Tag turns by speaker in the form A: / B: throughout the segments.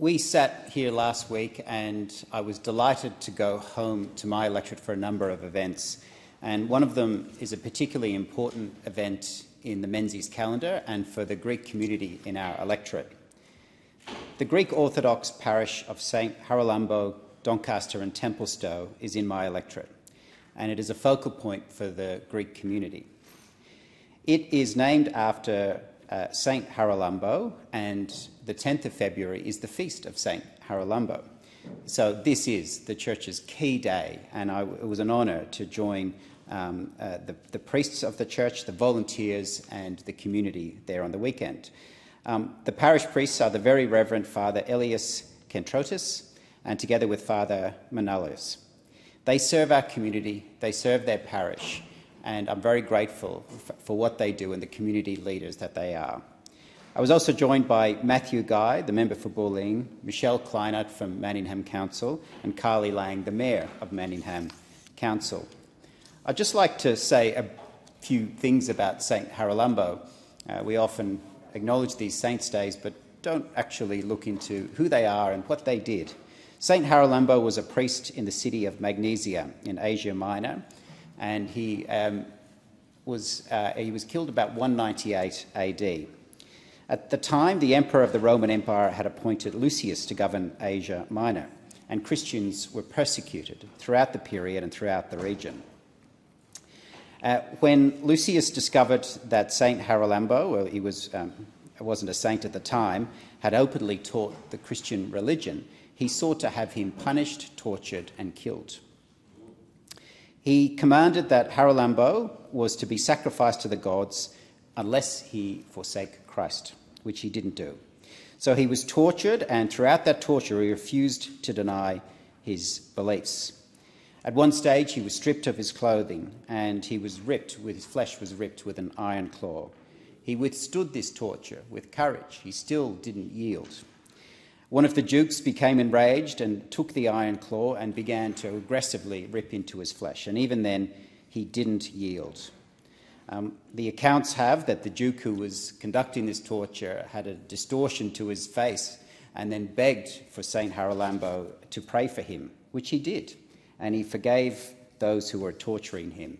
A: We sat here last week and I was delighted to go home to my electorate for a number of events. And one of them is a particularly important event in the Menzies calendar and for the Greek community in our electorate. The Greek Orthodox parish of St Haralambos, Doncaster and Templestowe is in my electorate, and it is a focal point for the Greek community. It is named after St Haralambos, and the 10th of February is the feast of St Haralambos. So this is the church's key day, and it was an honour to join the priests of the church, the volunteers and the community there on the weekend. The parish priests are the Very Reverend Father Elias Kentrotis, and together with Father Manalius. They serve our community, they serve their parish, and I'm very grateful for what they do and the community leaders that they are. I was also joined by Matthew Guy, the member for Bulleen, Michelle Kleinert from Manningham Council, and Carly Lang, the Mayor of Manningham Council. I'd just like to say a few things about St Haralambos. We often acknowledge these saints' days, but don't actually look into who they are and what they did. St Haralambos was a priest in the city of Magnesia in Asia Minor, and he was killed about 198 AD. At the time, the emperor of the Roman Empire had appointed Lucius to govern Asia Minor, and Christians were persecuted throughout the period and throughout the region. When Lucius discovered that St Haralambos, well, he wasn't a saint at the time, had openly taught the Christian religion, he sought to have him punished, tortured and killed. He commanded that Haralambos was to be sacrificed to the gods unless he forsake Christ, which he didn't do. So he was tortured, and throughout that torture he refused to deny his beliefs. At one stage he was stripped of his clothing and his flesh was ripped with an iron claw. He withstood this torture with courage. He still didn't yield. One of the dukes became enraged and took the iron claw and began to aggressively rip into his flesh, and even then he didn't yield. The accounts have that the duke who was conducting this torture had a distortion to his face and then begged for St Haralambos to pray for him, which he did, and he forgave those who were torturing him.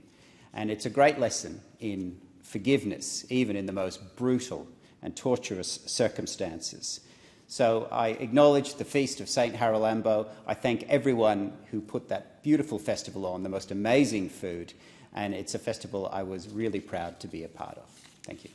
A: And it's a great lesson in forgiveness, even in the most brutal and torturous circumstances. So I acknowledge the feast of St Haralambos. I thank everyone who put that beautiful festival on, the most amazing food, and it's a festival I was really proud to be a part of. Thank you.